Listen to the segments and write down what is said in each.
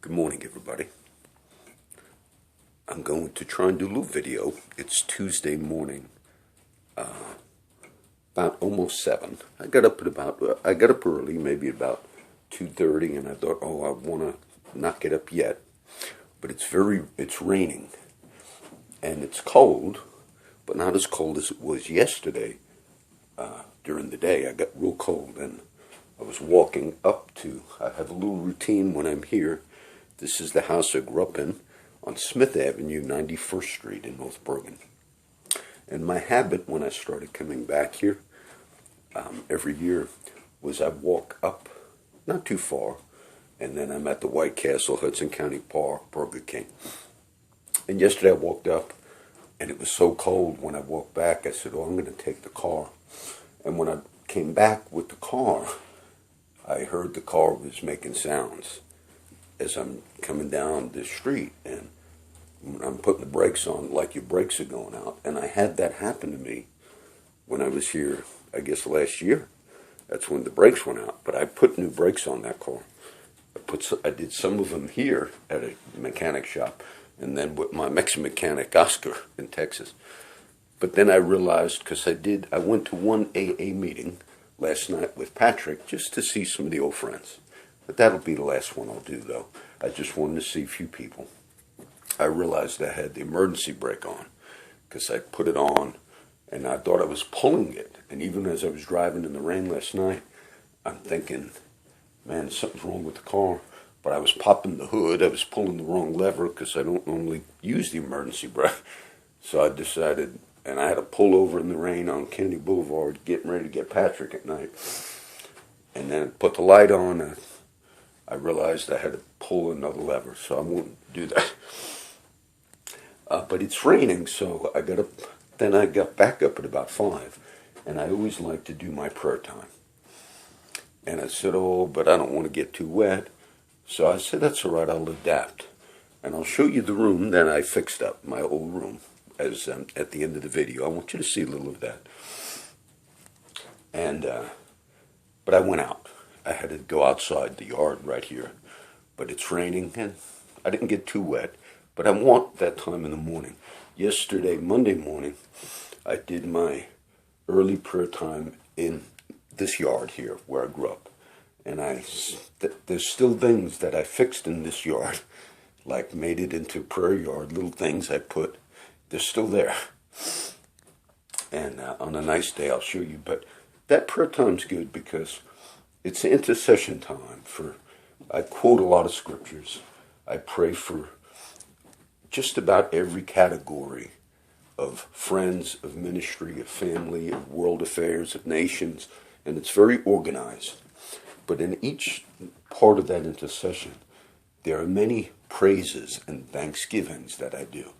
Good morning, everybody. I'm going to try and do a little video. It's Tuesday morning, about almost 7. I got up early, maybe about 2:30, and I thought, I want to not get up yet. But it's raining, and it's cold, but not as cold as it was yesterday. During the day, I got real cold, and I was walking I have a little routine when I'm here. This is the house I grew up in on Smith Avenue, 91st Street in North Bergen. And my habit when I started coming back here every year was I walk up, not too far, and then I'm at the White Castle, Hudson County Park, Burger King. And yesterday I walked up, and it was so cold when I walked back, I said, I'm going to take the car. And when I came back with the car, I heard the car was making sounds as I'm coming down the street, and I'm putting the brakes on like your brakes are going out. And I had that happen to me when I was here, I guess last year. That's when the brakes went out. But I put new brakes on that car. I did some of them here at a mechanic shop, and then with my Mexican mechanic, Oscar, in Texas. But then I realized, because I went to one AA meeting last night with Patrick just to see some of the old friends. But that'll be the last one I'll do, though. I just wanted to see a few people. I realized I had the emergency brake on because I put it on, and I thought I was pulling it. And even as I was driving in the rain last night, I'm thinking, man, something's wrong with the car. But I was popping the hood. I was pulling the wrong lever because I don't normally use the emergency brake. So I decided, and I had to pull over in the rain on Kennedy Boulevard, getting ready to get Patrick at night. And then I put the light on. I realized I had to pull another lever, so I won't do that. But it's raining, so I got up. Then I got back up at about 5, and I always like to do my prayer time. And I said, but I don't want to get too wet. So I said, that's all right, I'll adapt. And I'll show you the room that I fixed up, my old room, as at the end of the video. I want you to see a little of that. And but I went out. I had to go outside the yard right here. But it's raining, and I didn't get too wet. But I want that time in the morning. Yesterday, Monday morning, I did my early prayer time in this yard here where I grew up. And there's still things that I fixed in this yard, like made it into a prayer yard, little things I put. They're still there. And on a nice day, I'll show you. But that prayer time's good because it's intercession time. I quote a lot of scriptures. I pray for just about every category of friends, of ministry, of family, of world affairs, of nations, and it's very organized. But in each part of that intercession, there are many praises and thanksgivings that I do.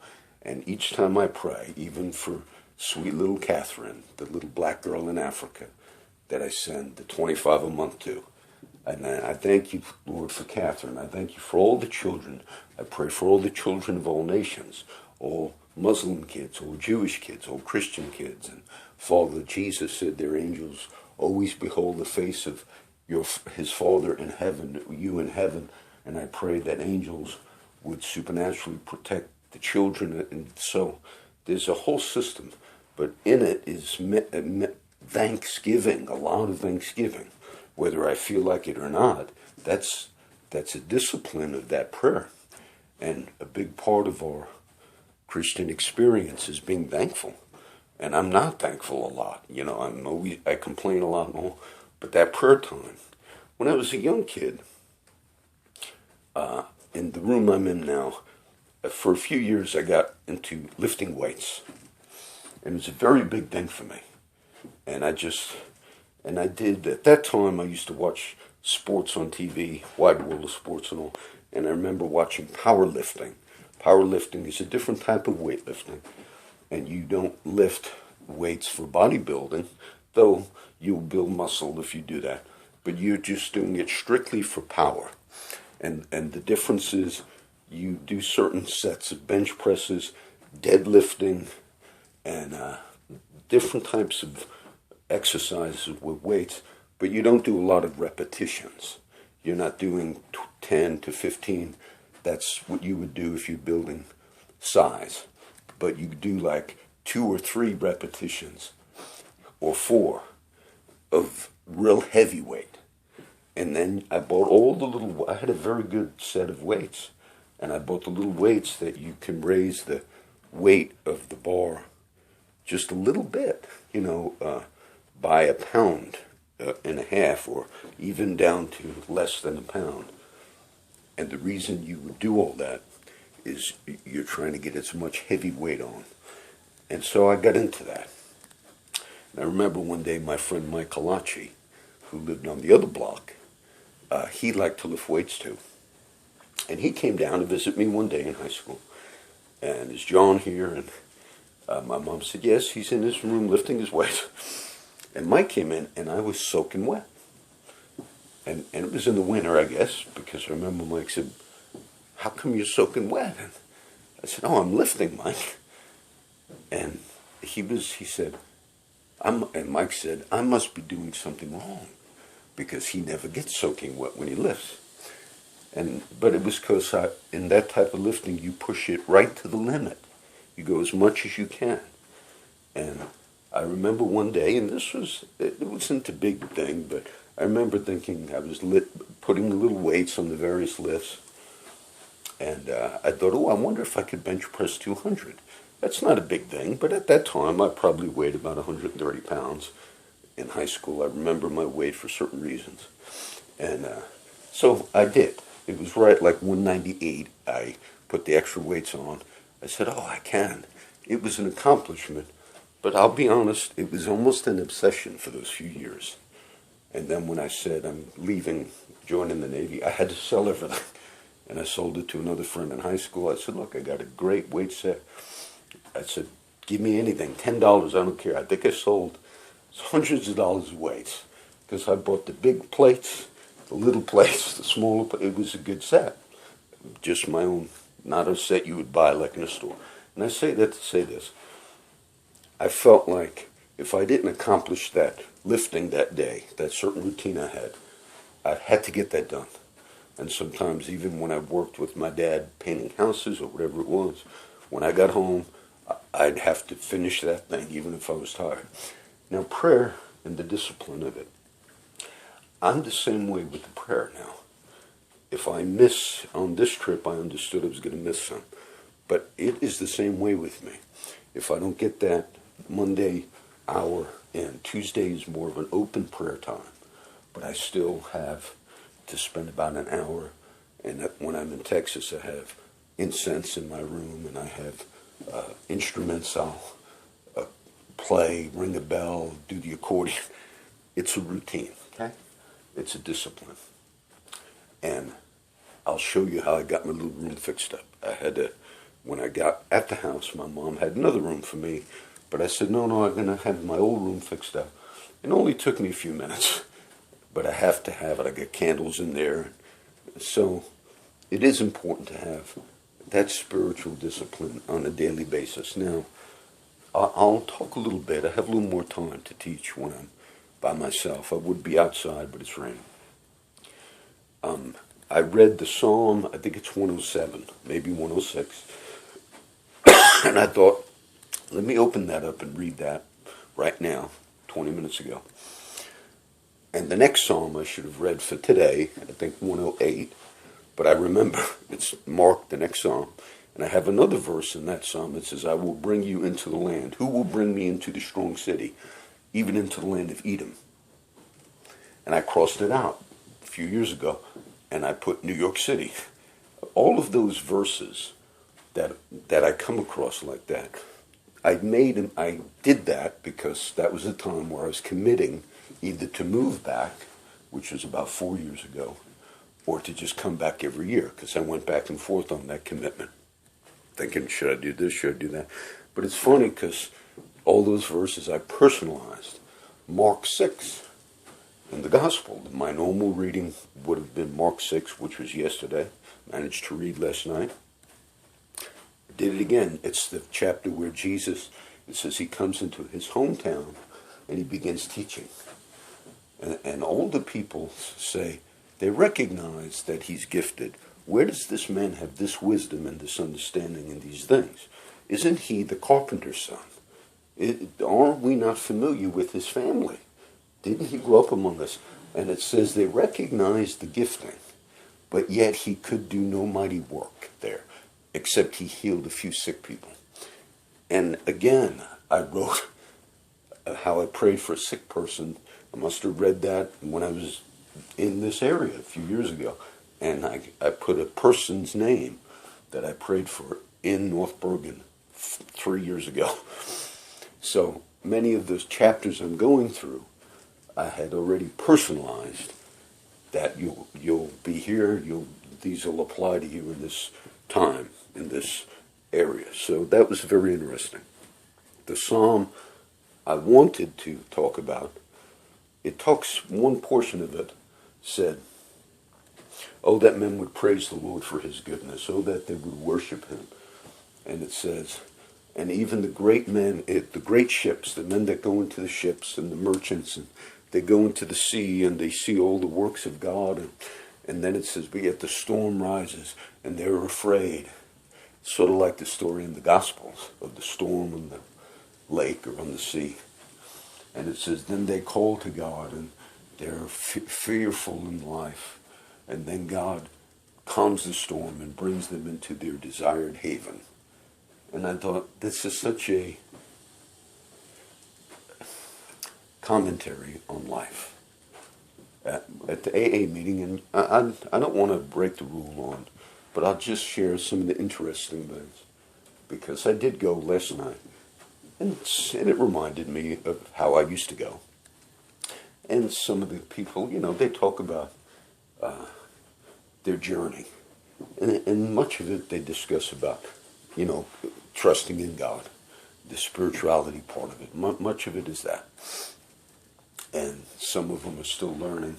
And each time I pray, even for sweet little Catherine, the little black girl in Africa that I send the 25 a month to, and I thank you, Lord, for Catherine. I thank you for all the children. I pray for all the children of all nations, all Muslim kids, all Jewish kids, all Christian kids. And Father, Jesus said their angels always behold the face of his Father in heaven, you in heaven. And I pray that angels would supernaturally protect the children. And so there's a whole system, but in it is thanksgiving, a lot of thanksgiving. Whether I feel like it or not, that's a discipline of that prayer. And a big part of our Christian experience is being thankful. And I'm not thankful a lot. I complain a lot more. But that prayer time, when I was a young kid, in the room I'm in now, for a few years I got into lifting weights. And it was a very big thing for me. And I did, at that time, I used to watch sports on TV, Wide World of Sports and all, and I remember watching powerlifting. Powerlifting is a different type of weightlifting, and you don't lift weights for bodybuilding, though you'll build muscle if you do that, but you're just doing it strictly for power. And the difference is you do certain sets of bench presses, deadlifting, and different types of exercises with weights, but you don't do a lot of repetitions. You're not doing 10 to 15 That's what you would do if you're building size. But you do like 2 or 3 repetitions or 4 of real heavy weight. And then I bought all the little, I had a very good set of weights. And I bought the little weights that you can raise the weight of the bar just a little bit, by a pound and a half, or even down to less than a pound. And the reason you would do all that is you're trying to get as much heavy weight on. And so I got into that. And I remember one day my friend Mike Kalachi, who lived on the other block, he liked to lift weights too. And he came down to visit me one day in high school. And is John here? And my mom said, yes, he's in his room lifting his weights. And Mike came in, and I was soaking wet. And it was in the winter, I guess, because I remember Mike said, how come you're soaking wet? And I said, oh, I'm lifting, Mike. And he said, and Mike said, I must be doing something wrong, because he never gets soaking wet when he lifts. But it was because in that type of lifting, you push it right to the limit. You go as much as you can. And I remember one day, and it wasn't a big thing, but I remember thinking I was putting the little weights on the various lifts. And I thought, I wonder if I could bench press 200. That's not a big thing, but at that time, I probably weighed about 130 pounds. In high school, I remember my weight for certain reasons. And so I did. It was right like 198. I put the extra weights on. I said, I can. It was an accomplishment. But I'll be honest, it was almost an obsession for those few years. And then when I said I'm leaving, joining the Navy, I had to sell everything. And I sold it to another friend in high school. I said, look, I got a great weight set. I said, give me anything, $10, I don't care. I think I sold hundreds of dollars of weights, because I bought the big plates, the little plates, the smaller plates. It was a good set. Just my own, not a set you would buy like in a store. And I say that to say this. I felt like if I didn't accomplish that lifting that day, that certain routine I had to get that done. And sometimes even when I worked with my dad painting houses or whatever it was, when I got home, I'd have to finish that thing even if I was tired. Now, prayer and the discipline of it. I'm the same way with the prayer now. If I miss on this trip, I understood I was going to miss some. But it is the same way with me. If I don't get that Monday hour in, Tuesday is more of an open prayer time. But I still have to spend about an hour. And when I'm in Texas, I have incense in my room, and I have instruments I'll play, ring a bell, do the accordion. It's a routine, okay? It's a discipline. And I'll show you how I got my little room fixed up. When I got at the house, my mom had another room for me, but I said, no, I'm going to have my old room fixed up. It only took me a few minutes, but I have to have it. I got candles in there. So it is important to have that spiritual discipline on a daily basis. Now, I'll talk a little bit. I have a little more time to teach when I'm by myself. I would be outside, but it's raining. I read the Psalm, I think it's 107, maybe 106. And I thought, let me open that up and read that right now, 20 minutes ago. And the next Psalm I should have read for today, I think 108. But I remember it's marked, the next Psalm. And I have another verse in that Psalm that says, I will bring you into the land. Who will bring me into the strong city? Even into the land of Edom. And I crossed it out a few years ago. And I put New York City. All of those verses that I come across like that, I did that because that was a time where I was committing either to move back, which was about 4 years ago, or to just come back every year, because I went back and forth on that commitment, thinking, should I do this, should I do that? But it's funny because all those verses I personalized. Mark 6 in the Gospel. My normal reading would have been Mark 6, which was yesterday. Managed to read last night. Did it again. It's the chapter where Jesus, it says he comes into his hometown and he begins teaching. And all the people say, they recognize that he's gifted. where does this man have this wisdom and this understanding and these things? Isn't he the carpenter's son? Aren't we not familiar with his family? Didn't he grow up among us? And it says they recognized the gifting, but yet he could do no mighty work there, except he healed a few sick people. And again, I wrote how I prayed for a sick person. I must have read that when I was in this area a few years ago. And I put a person's name that I prayed for in North Bergen 3 years ago. So many of those chapters I'm going through, I had already personalized that you'll be here, these will apply to you in this time, in this area. So that was very interesting. The psalm I wanted to talk about, it talks, one portion of it said, oh, that men would praise the Lord for his goodness, oh, that they would worship him. And it says, and even the great men, the great ships, the men that go into the ships and the merchants, and they go into the sea and they see all the works of God. And then it says, but yet the storm rises and they're afraid. Sort of like the story in the Gospels of the storm on the lake or on the sea. And it says, then they call to God and they're fearful in life. And then God calms the storm and brings them into their desired haven. And I thought, this is such a commentary on life. At the AA meeting, and I don't want to break the rule on, but I'll just share some of the interesting things. Because I did go last night, and it reminded me of how I used to go. And some of the people, they talk about their journey. And much of it they discuss about, trusting in God, the spirituality part of it. Much of it is that. And some of them are still learning.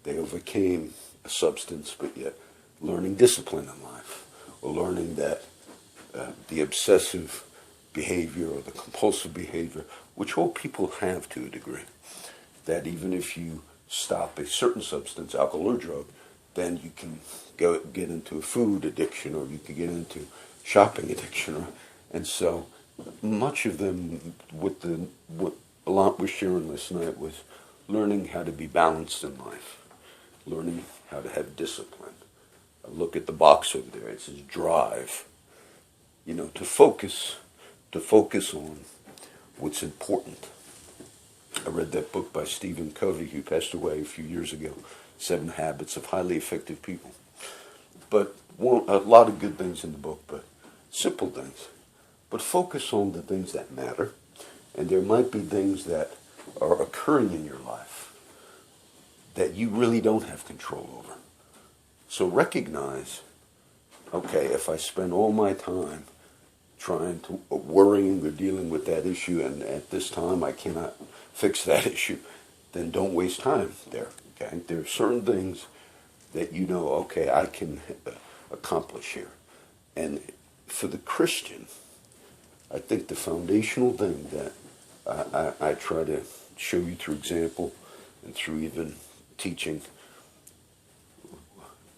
They overcame a substance, but yet learning discipline in life, or learning that the obsessive behavior or the compulsive behavior, which all people have to a degree, that even if you stop a certain substance, alcohol or drug, then you can get into a food addiction, or you can get into shopping addiction. And so much of them, what a lot was sharing last night was learning how to be balanced in life, learning how to have discipline. I look at the box over there, it says drive, to focus on what's important. I read that book by Stephen Covey, who passed away a few years ago, 7 Habits of Highly Effective People. But a lot of good things in the book, but simple things. But focus on the things that matter. And there might be things that are occurring in your life that you really don't have control over. So recognize, okay, if I spend all my time trying to worrying or dealing with that issue, and at this time I cannot fix that issue, then don't waste time there. Okay, there are certain things that okay, I can accomplish here. And for the Christian, I think the foundational thing that I try to show you through example and through even teaching,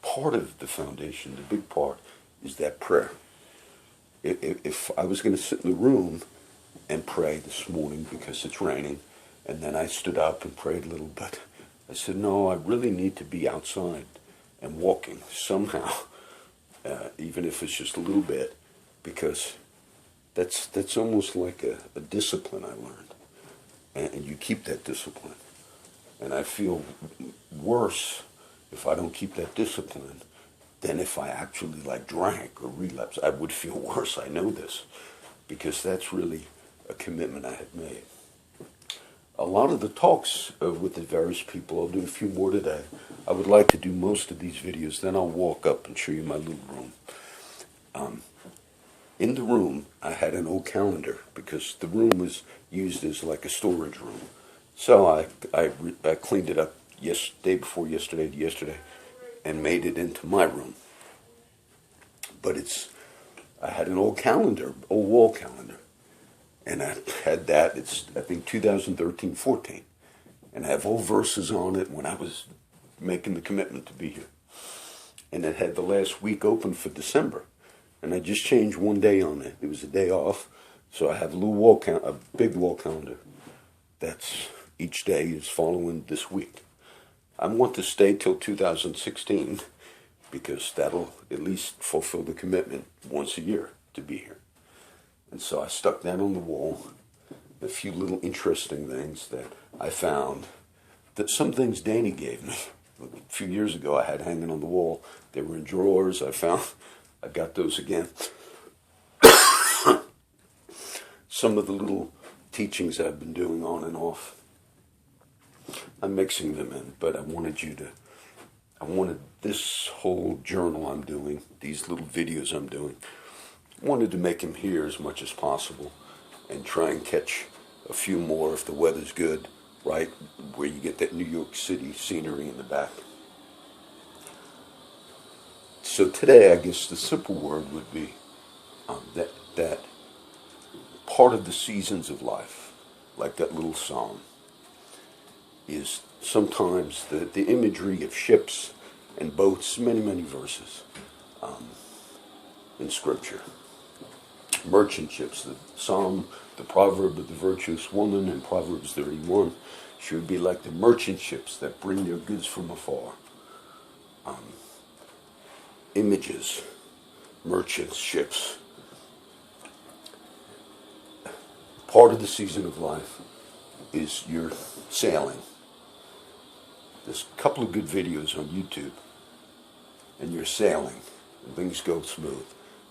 part of the foundation, the big part, is that prayer. If I was going to sit in the room and pray this morning because it's raining, and then I stood up and prayed a little bit, I said, no, I really need to be outside and walking somehow, even if it's just a little bit, because that's almost like a discipline I learned. And you keep that discipline. And I feel worse if I don't keep that discipline than if I actually drank or relapse. I would feel worse, I know this, because that's really a commitment I had made. A lot of the talks with the various people, I'll do a few more today. I would like to do most of these videos, then I'll walk up and show you my little room. In the room, I had an old calendar because the room was used as like a storage room. So I cleaned it up day before yesterday, and made it into my room. But I had an old calendar, old wall calendar. And I had that, it's, I think, 2013-14. And I have old verses on it when I was making the commitment to be here. and it had the last week open for December. And I just changed one day on it. It was a day off, so I have a big wall calendar. That's each day is following this week. I want to stay till 2016 because that'll at least fulfill the commitment once a year to be here. And so I stuck that on the wall. A few little interesting things that I found, that some things Danny gave me a few years ago I had hanging on the wall. They were in drawers. I got those again. Some of the little teachings I've been doing on and off, I'm mixing them in, but I wanted this whole journal I'm doing, these little videos I'm doing, wanted to make them here as much as possible and try and catch a few more if the weather's good, right where you get that New York City scenery in the back. So today, I guess the simple word would be that part of the seasons of life, like that little psalm, is sometimes the imagery of ships and boats, many verses in Scripture. Merchant ships, the psalm, the proverb of the virtuous woman in Proverbs 31 should be like the merchant ships that bring their goods from afar. Images, merchant ships. Part of the season of life is you're sailing. There's a couple of good videos on YouTube, and you're sailing, and things go smooth.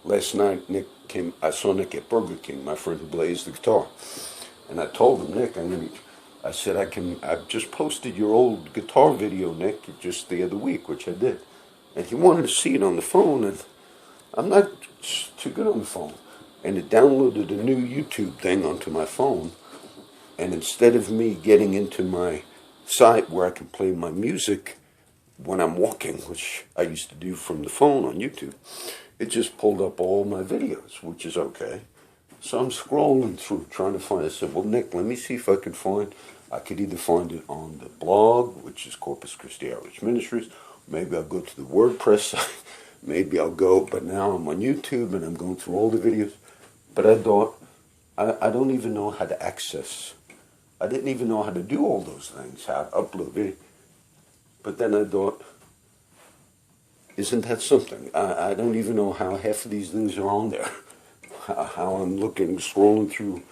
Last night, I saw Nick at Burger King, my friend who plays the guitar, and I told him, Nick, I've just posted your old guitar video, Nick, just the other week, which I did, and he wanted to see it on the phone, and I'm not too good on the phone, and it downloaded a new YouTube thing onto my phone, and instead of me getting into my site where I can play my music when I'm walking, which I used to do from the phone on YouTube, it just pulled up all my videos, which is okay. So I'm scrolling through, trying to find it. I said, well, Nick, let me see if I could either find it on the blog, which is Corpus Christi Outreach Ministries. Maybe I'll go to the WordPress site. Maybe I'll go, but now I'm on YouTube and I'm going through all the videos. But I thought, I don't even know how to access. I didn't even know how to do all those things, how to upload video. But then I thought, isn't that something? I don't even know how half of these things are on there. How I'm scrolling through,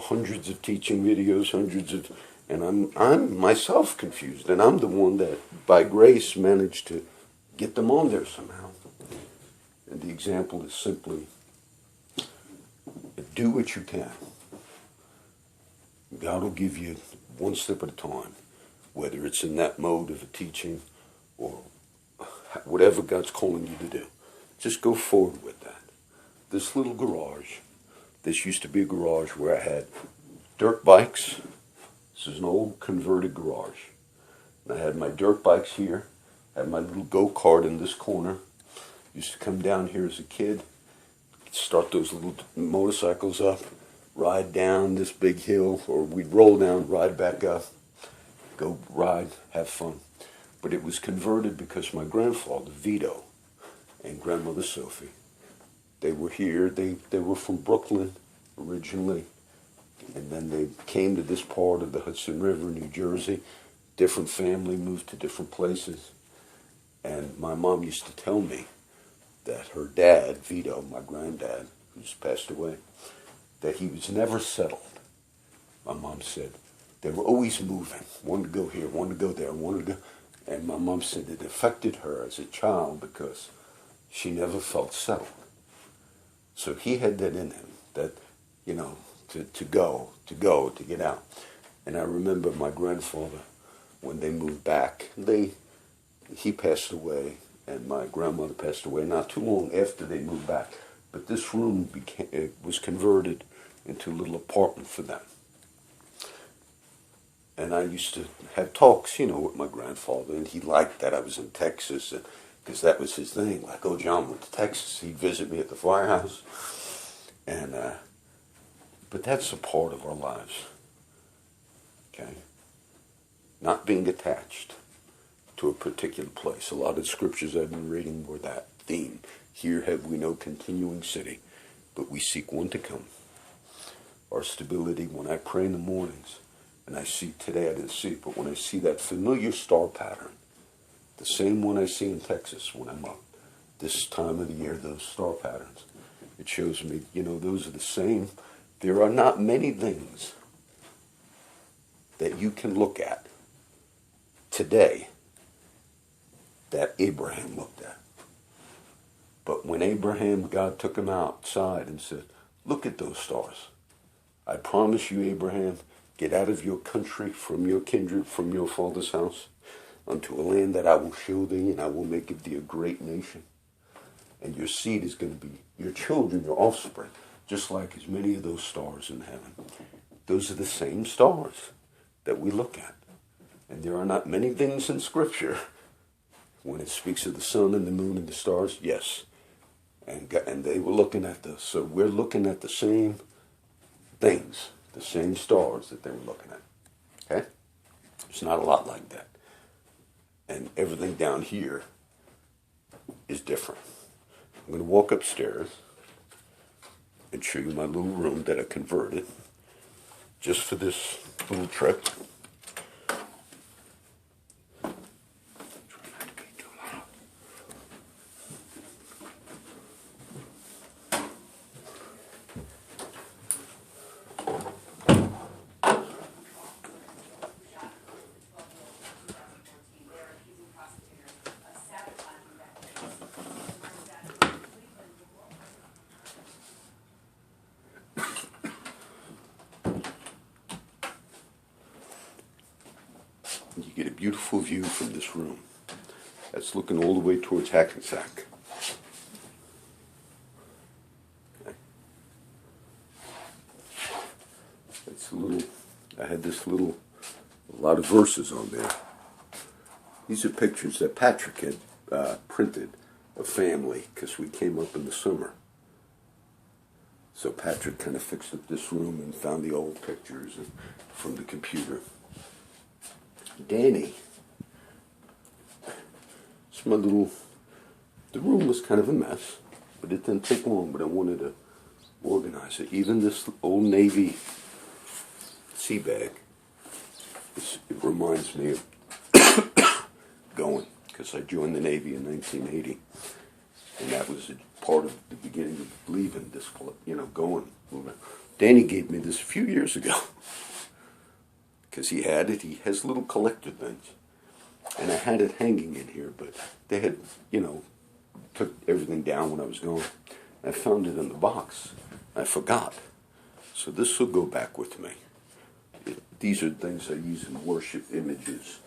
hundreds of teaching videos, and I'm myself confused, and I'm the one that, by grace, managed to get them on there somehow. And the example is simply, do what you can. God will give you one step at a time, whether it's in that mode of a teaching or whatever God's calling you to do. Just go forward with that. This little garage, this used to be a garage where I had dirt bikes. This is an old converted garage. And I had my dirt bikes here. I had my little go-kart in this corner. Used to come down here as a kid, start those little motorcycles up, ride down this big hill, or we'd roll down, ride back up, go ride, have fun. But it was converted because my grandfather, Vito, and grandmother Sophie, they were here. They were from Brooklyn originally, and then they came to this part of the Hudson River, New Jersey. Different family moved to different places. And my mom used to tell me that her dad, Vito, my granddad, who's passed away, that he was never settled. My mom said they were always moving. One to go here, one to go there, one to go. And my mom said it affected her as a child because she never felt settled. So he had that in him, that, to go, to get out. And I remember my grandfather, when they moved back, he passed away, and my grandmother passed away not too long after they moved back. But this room was converted into a little apartment for them. And I used to have talks, with my grandfather, and he liked that I was in Texas, because that was his thing. Like, oh, John went to Texas. He'd visit me at the firehouse. And, but that's a part of our lives, okay? Not being attached to to a particular place. A lot of scriptures I've been reading were that theme. Here have we no continuing city, but we seek one to come. Our stability, when I pray in the mornings, and I see, today I didn't see it, but when I see that familiar star pattern, the same one I see in Texas when I'm up, this time of the year, those star patterns, it shows me, those are the same. There are not many things that you can look at today that Abraham looked at. But when Abraham, God took him outside and said, look at those stars. I promise you, Abraham, get out of your country, from your kindred, from your father's house, unto a land that I will show thee, and I will make of thee a great nation. And your seed is going to be your children, your offspring, just like as many of those stars in heaven. Those are the same stars that we look at. And there are not many things in Scripture, when it speaks of the sun and the moon and the stars, yes. And they were looking at this. So we're looking at the same things, the same stars that they were looking at. Okay? It's not a lot like that. And everything down here is different. I'm going to walk upstairs and show you my little room that I converted just for this little trip. You get a beautiful view from this room. That's looking all the way towards Hackensack. Okay. I had a lot of verses on there. These are pictures that Patrick had printed of family, because we came up in the summer. So Patrick kind of fixed up this room and found the old pictures from the computer. Danny, the room was kind of a mess, but it didn't take long, but I wanted to organize it. Even this old Navy sea bag, it reminds me of going, because I joined the Navy in 1980, and that was a part of the beginning of leaving this, going. Danny gave me this a few years ago. Because he has little collector things. And I had it hanging in here, but they had, took everything down when I was gone. I found it in the box. I forgot. So this will go back with me. These are things I use in worship images.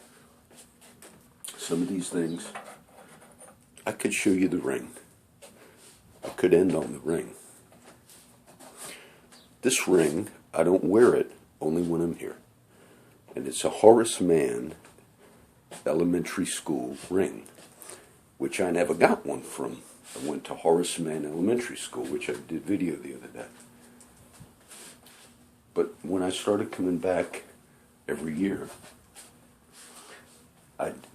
Some of these things, I could show you the ring. I could end on the ring. This ring, I don't wear it only when I'm here. And it's a Horace Mann elementary school ring, which I never got one from. I went to Horace Mann Elementary School, which I did video the other day. But when I started coming back every year,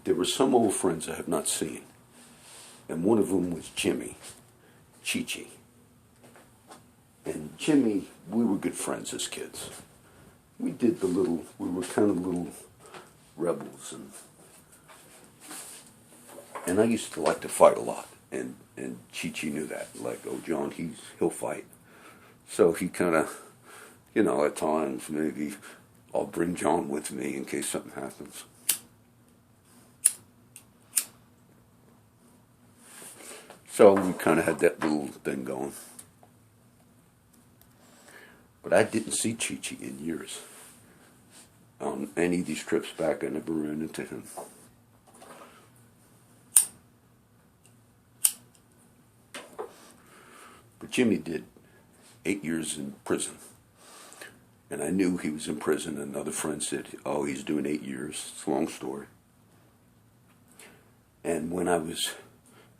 there were some old friends I have not seen. And one of them was Jimmy, Chi-Chi. And Jimmy, we were good friends as kids. We were kind of little rebels, and I used to like to fight a lot, and Chi-Chi knew that, like, oh, John, he'll fight. So he kind of, at times, maybe I'll bring John with me in case something happens. So we kind of had that little thing going. But I didn't see Chi-Chi in years. On any of these trips back, I never ran into him. But Jimmy did 8 years in prison. And I knew he was in prison. Another friend said, oh, he's doing 8 years. It's a long story. And when I was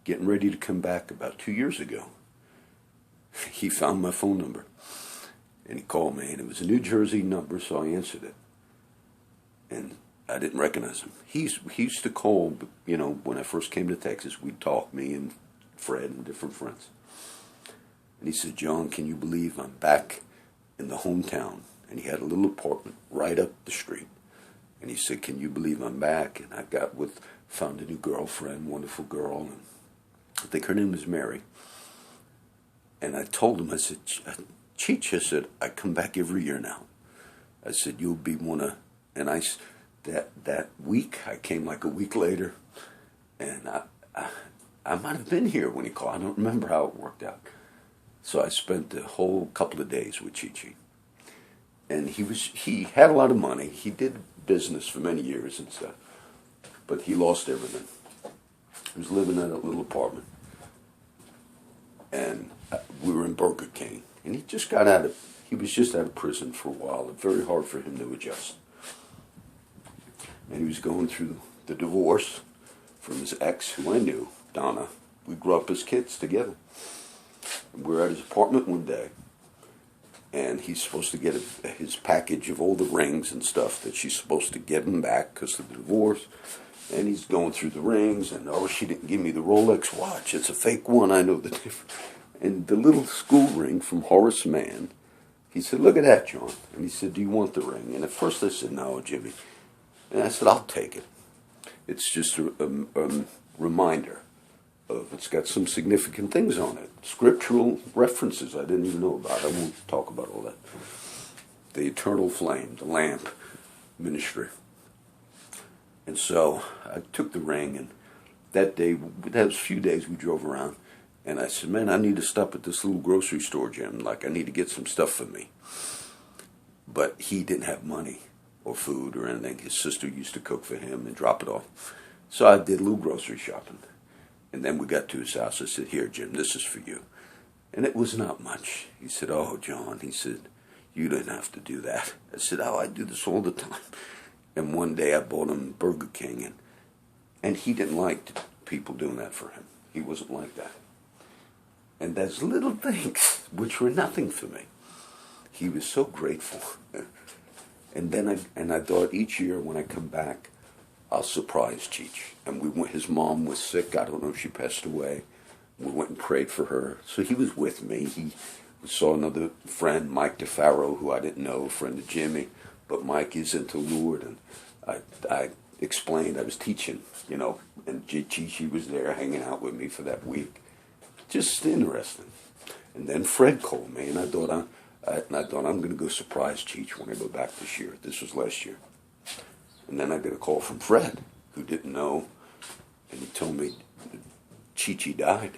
getting ready to come back about 2 years ago, he found my phone number. And he called me, and it was a New Jersey number, so I answered it. And I didn't recognize him. He used to call, when I first came to Texas, we'd talk, me and Fred and different friends. And he said, John, can you believe I'm back in the hometown? And he had a little apartment right up the street. And he said, can you believe I'm back? And I found a new girlfriend, wonderful girl. And I think her name is Mary. And I told him, I said, Cheech, I said, I come back every year now. I said, you'll be and that week, I came like a week later, and I might have been here when he called. I don't remember how it worked out. So I spent the whole couple of days with Chi-Chi. And he had a lot of money. He did business for many years and stuff, but he lost everything. He was living in a little apartment, and we were in Burger King, and he was just out of prison for a while. It's very hard for him to adjust. And he was going through the divorce from his ex, who I knew, Donna. We grew up as kids together. And we were at his apartment one day, and he's supposed to get his package of all the rings and stuff that she's supposed to give him back because of the divorce. And he's going through the rings, and she didn't give me the Rolex watch. It's a fake one. I know the difference. And the little school ring from Horace Mann, he said, look at that, John. And he said, do you want the ring? And at first I said, no, Jimmy. And I said, I'll take it. It's just a reminder it's got some significant things on it. Scriptural references I didn't even know about. I won't talk about all that. The eternal flame, the lamp ministry. And so I took the ring, and that was a few days we drove around. And I said, man, I need to stop at this little grocery store, Jim. Like, I need to get some stuff for me. But he didn't have money or food or anything. His sister used to cook for him and drop it off. So I did a little grocery shopping. And then we got to his house. I said, here, Jim, this is for you. And it was not much. He said, oh, John, he said, you didn't have to do that. I said, oh, I do this all the time. And one day I bought him Burger King, and he didn't like people doing that for him. He wasn't like that. And those little things, which were nothing for me, he was so grateful. And then I thought each year when I come back, I'll surprise Cheech. And his mom was sick. I don't know if she passed away. We went and prayed for her. So he was with me. He saw another friend, Mike DeFaro, who I didn't know, a friend of Jimmy. But Mike is into Lord. And I explained, I was teaching, and Chi was there hanging out with me for that week. Just interesting. And then Fred called me, and I thought I'm going to go surprise Cheech when I go back this year. This was last year. And then I got a call from Fred, who didn't know, and he told me Chi died.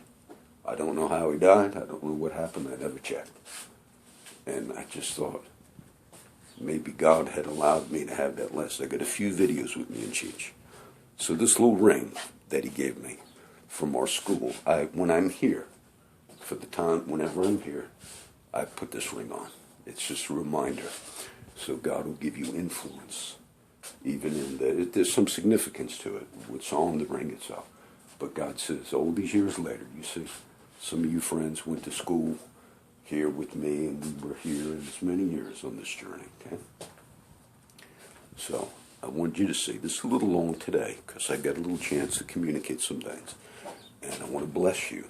I don't know how he died. I don't know what happened. I never checked. And I just thought, maybe God had allowed me to have that lesson. I got a few videos with me and Cheech. So this little ring that he gave me from our school, when I'm here, for the time, whenever I'm here, I put this ring on. It's just a reminder. So God will give you influence. Even in there's some significance to it, what's on the ring itself. But God says, all these years later, you see, some of you friends went to school here with me, and we were here in as many years on this journey, okay? So I want you to see, this is a little long today, because I got a little chance to communicate some things. And I want to bless you.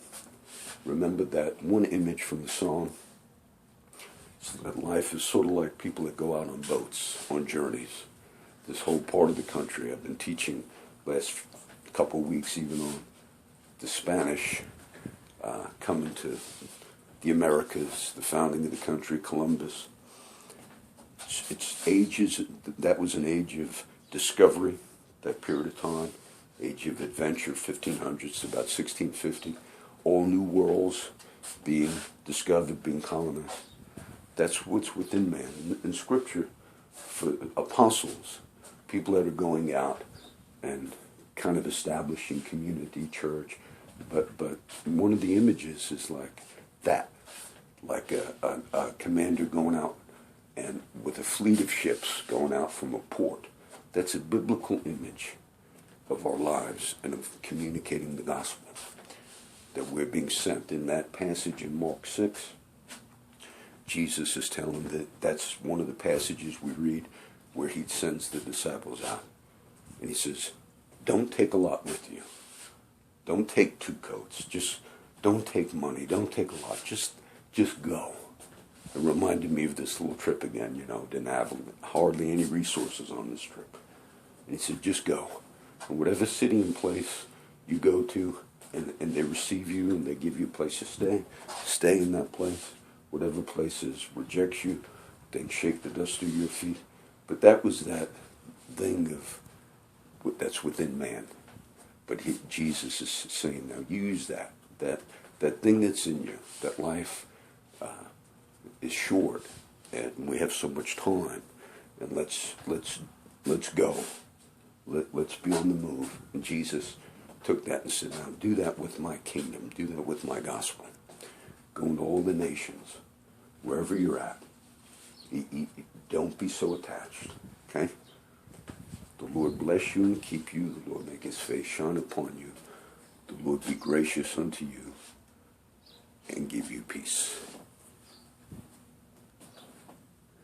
Remember that one image from the song? So that life is sort of like people that go out on boats, on journeys. This whole part of the country. I've been teaching last couple of weeks even on the Spanish coming to the Americas, the founding of the country, Columbus. It's ages, that was an age of discovery, that period of time. Age of adventure, 1500s to about 1650. All new worlds being discovered, being colonized. That's what's within man. In Scripture, for apostles, people that are going out and kind of establishing community church. But one of the images is like that. Like a commander going out and with a fleet of ships going out from a port. That's a biblical image of our lives and of communicating the gospel. That we're being sent. In that passage in Mark 6, Jesus is telling that's one of the passages we read where he sends the disciples out. And he says, don't take a lot with you. Don't take 2 coats. Just don't take money. Don't take a lot. Just go. It reminded me of this little trip again, didn't have hardly any resources on this trip. And he said, just go. And whatever city and place you go to, and they receive you and they give you a place to stay in that place. Whatever places rejects you, they shake the dust of your feet. But that was that thing that's within man. But Jesus is saying, now use that thing that's in you, that life is short, and we have so much time, and let's go. Let's be on the move. And Jesus took that and said, now do that with my kingdom, do that with my gospel. Go into all the nations, wherever you're at. Don't be so attached, okay? The Lord bless you and keep you. The Lord make his face shine upon you. The Lord be gracious unto you and give you peace.